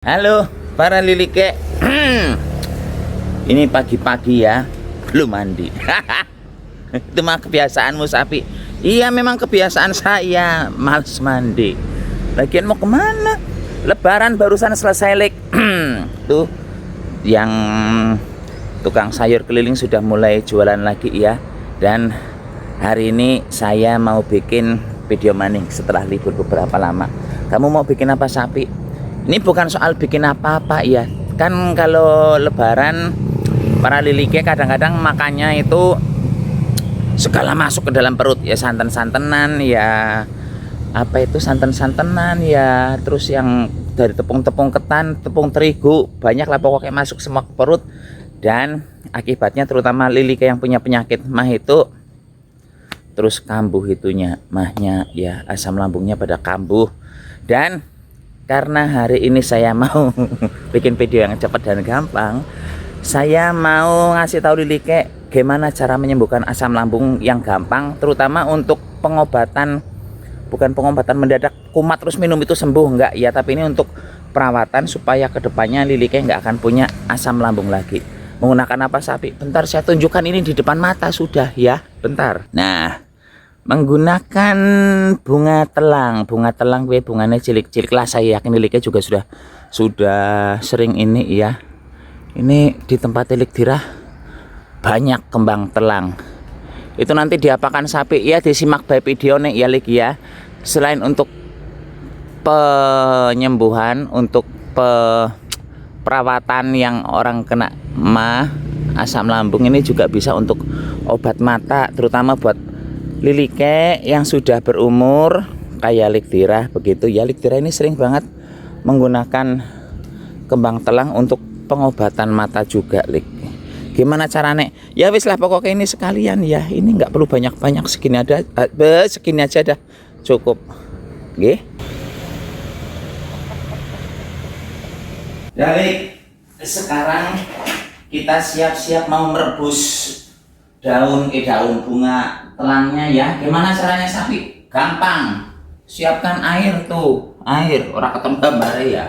Halo para lilike. Ini pagi-pagi ya belum mandi. Itu mah kebiasaanmu sapi. Iya memang kebiasaan saya males mandi. Lagian mau kemana? Lebaran barusan selesai lek. Tuh yang tukang sayur keliling sudah mulai jualan lagi ya. Dan hari ini saya mau bikin video maning setelah libur beberapa lama. Kamu mau bikin apa sapi? Ini bukan soal bikin apa-apa ya. Kan kalau lebaran para lilike kadang-kadang makannya itu segala masuk ke dalam perut ya, santan-santenan ya, apa itu santan-santenan ya, terus yang dari tepung-tepung ketan, tepung terigu, banyak lah pokoknya masuk semua ke perut. Dan akibatnya terutama lilike yang punya penyakit mah itu terus kambuh itunya, mahnya ya, asam lambungnya pada kambuh. Dan karena hari ini saya mau bikin video yang cepat dan gampang, saya mau ngasih tahu lilike gimana cara menyembuhkan asam lambung yang gampang, terutama untuk pengobatan, bukan pengobatan mendadak kumat terus minum itu sembuh enggak ya, tapi ini untuk perawatan supaya kedepannya lilike enggak akan punya asam lambung lagi. Menggunakan apa sapi? Bentar saya tunjukkan, ini di depan mata sudah ya, bentar. Nah, menggunakan bunga telang gue, bunganya cilik-cilik lah, saya yakin lilike juga sudah sering ini ya. Ini di tempat tilik dirah banyak kembang telang. Itu nanti diapakan sapi ya, disimak baik video nih ya lik ya. Selain untuk penyembuhan, untuk perawatan yang orang kena asam lambung, ini juga bisa untuk obat mata, terutama buat lilike yang sudah berumur kayak Likdira begitu ya. Likdira ini sering banget menggunakan kembang telang untuk pengobatan mata juga lik. Gimana caranya? Ya wis lah pokoknya ini sekalian ya. Ini nggak perlu banyak-banyak, segini segini aja dah cukup. Oke. Jadi sekarang kita siap-siap mau merebus daun bunga telangnya ya. Gimana caranya sapi? Gampang. Siapkan air tuh, air orang ketemu gambar ya.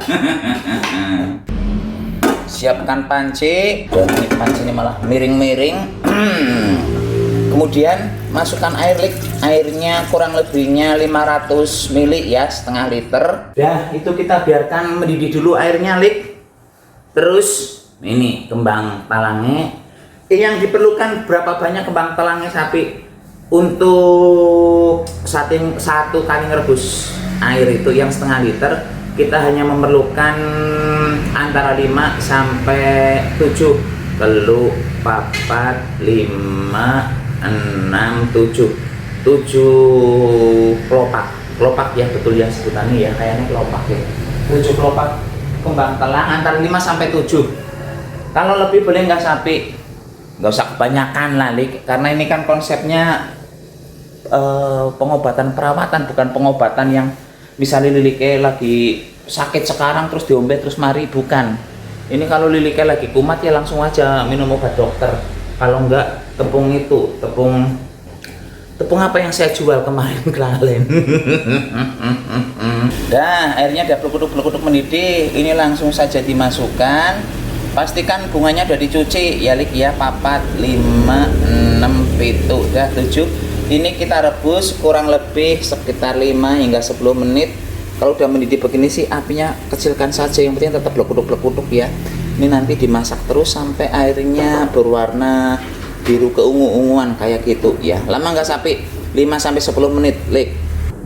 Siapkan panci. Dan ini pancinya malah miring-miring. Kemudian masukkan air lik. Airnya kurang lebihnya 500 ml ya, setengah liter. Dah itu kita biarkan mendidih dulu airnya lik. Terus ini kembang talangnya. Yang diperlukan berapa banyak kembang telangnya sapi untuk satu kali ngerebus air itu yang setengah liter? Kita hanya memerlukan antara 5 sampai 7 telu papat 5 6 7 kelopak ya, betul ya sebutannya ya, kayaknya kelopak ya, 7 kelopak kembang telang antara 5 sampai 7. Kalau lebih boleh nggak sapi? Nggak usah kebanyakan lah lik, karena ini kan konsepnya pengobatan perawatan, bukan pengobatan yang misalnya lilike lagi sakit sekarang terus diombe terus mari, bukan. Ini kalau lilike lagi kumat ya langsung aja minum obat dokter. Kalau enggak tepung apa yang saya jual kemarin kalian. Dah airnya udah pelukuduk mendidih, ini langsung saja dimasukkan. Pastikan bunganya udah dicuci ya lik ya, 4 5 6 7 dah 7. Ini kita rebus kurang lebih sekitar 5 hingga 10 menit. Kalau udah mendidih begini sih apinya kecilkan saja, yang penting tetap lekuduk ya. Ini nanti dimasak terus sampai airnya berwarna biru keungu-unguan kayak gitu ya. Lama nggak sapi? 5 sampai 10 menit lik.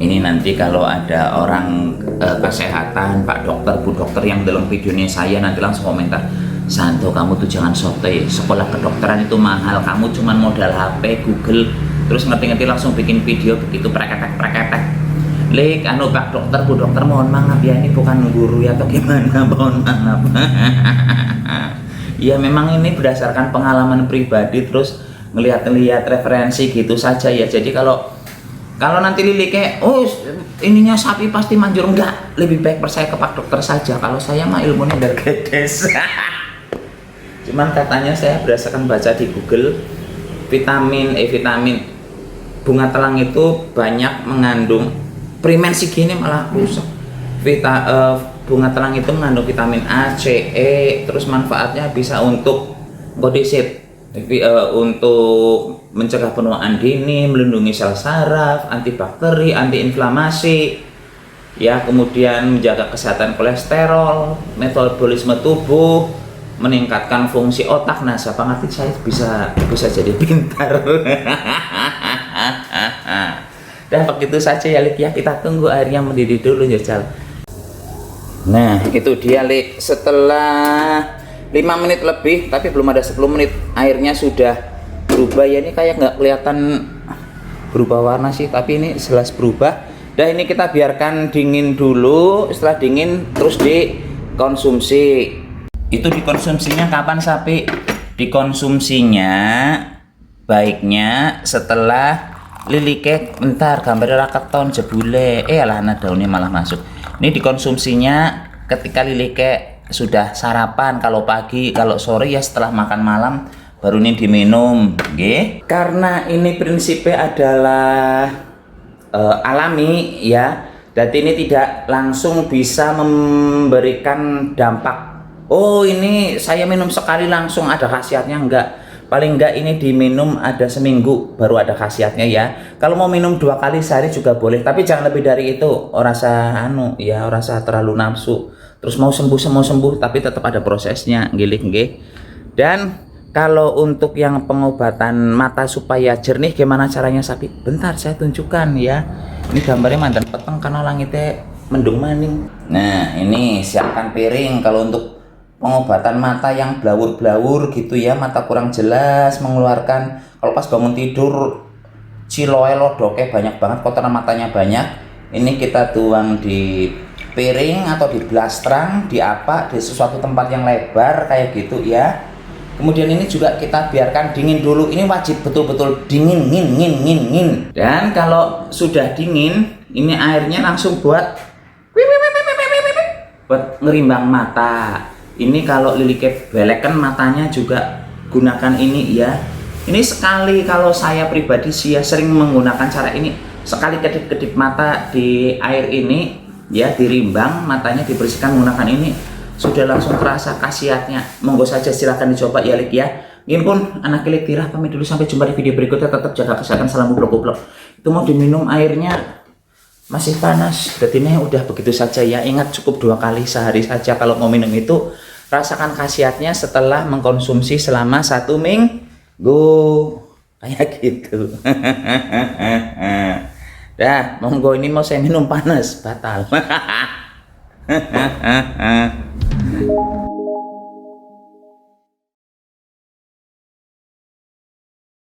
Ini nanti kalau ada orang kesehatan, Pak Dokter, Bu Dokter yang dalam videonya saya nanti langsung komentar, Santo kamu tuh jangan sotoy, sekolah kedokteran itu mahal, kamu cuman modal HP, Google, terus ngerti-ngerti langsung bikin video begitu preketek. Lik, Pak Dokter, Bu Dokter mohon maaf ya, ini bukan guru ya atau gimana, mohon maaf. Ya memang ini berdasarkan pengalaman pribadi, terus ngelihat referensi gitu saja ya. Jadi kalau nanti lilike, ininya sapi pasti manjur, enggak, lebih baik percaya ke Pak Dokter saja. Kalau saya mah ilmunya bergedes. Cuman katanya saya berdasarkan baca di Google, vitamin bunga telang itu banyak mengandung primen segini malah rusak. bunga telang itu mengandung vitamin A, C, E, terus manfaatnya bisa untuk kodisit, untuk mencegah penuaan dini, melindungi sel saraf, antibakteri, antiinflamasi, ya, kemudian menjaga kesehatan kolesterol, metabolisme tubuh, meningkatkan fungsi otak. Nah, siapa ngerti saya bisa jadi pintar. Dan begitu saja ya Lik ya, kita tunggu airnya mendidih dulu ya Jal. Nah itu dia Lik, setelah 5 menit lebih tapi belum ada 10 menit airnya sudah berubah ya. Ini kayak nggak kelihatan berubah warna sih, tapi ini jelas berubah. Dan ini kita biarkan dingin dulu, setelah dingin terus dikonsumsi. Itu dikonsumsinya kapan Sapi? Dikonsumsinya baiknya setelah lilike, bentar gambarnya raketon jebule, alah daunnya malah masuk. Ini dikonsumsinya ketika lilike sudah sarapan, kalau pagi, kalau sore ya setelah makan malam baru ini diminum, okay? Karena ini prinsipnya adalah alami ya, jadi ini tidak langsung bisa memberikan dampak. Oh ini saya minum sekali langsung ada khasiatnya, enggak. Paling enggak ini diminum ada seminggu baru ada khasiatnya ya. Kalau mau minum 2 kali sehari juga boleh, tapi jangan lebih dari itu. Rasa rasa terlalu nafsu. Terus mau sembuh tapi tetap ada prosesnya, gilik nggih. Dan kalau untuk yang pengobatan mata supaya jernih gimana caranya Sapi? Bentar saya tunjukkan ya. Ini gambarnya mantan peteng karena langitnya mendung maning. Nah, ini siapkan piring kalau untuk pengobatan mata yang blawur-blawur gitu ya, mata kurang jelas, mengeluarkan kalau pas bangun tidur ciloe lodoke banyak banget, kotoran matanya banyak. Ini kita tuang di piring atau di blastrang, di sesuatu tempat yang lebar kayak gitu ya. Kemudian ini juga kita biarkan dingin dulu. Ini wajib betul-betul dingin, ngin. Dan kalau sudah dingin, ini airnya langsung buat ngerimbang mata. Ini kalau lilike beleken matanya juga gunakan ini ya. Ini sekali, kalau saya pribadi sih ya sering menggunakan cara ini. Sekali kedip-kedip mata di air ini ya, dirimbang matanya, dibersihkan menggunakan ini, sudah langsung terasa khasiatnya. Monggo saja silahkan dicoba ya Lik ya. Ini pun anak Lik Tirah pamit dulu, sampai jumpa di video berikutnya. Tetap jaga kesehatan, salam goblok-goblok. Itu mau diminum airnya masih panas, berarti ini udah begitu saja ya. Ingat cukup 2 kali sehari saja kalau mau minum itu. Rasakan khasiatnya setelah mengkonsumsi selama 1 minggu kayak gitu. Dah, monggo, ini mau saya minum panas, batal.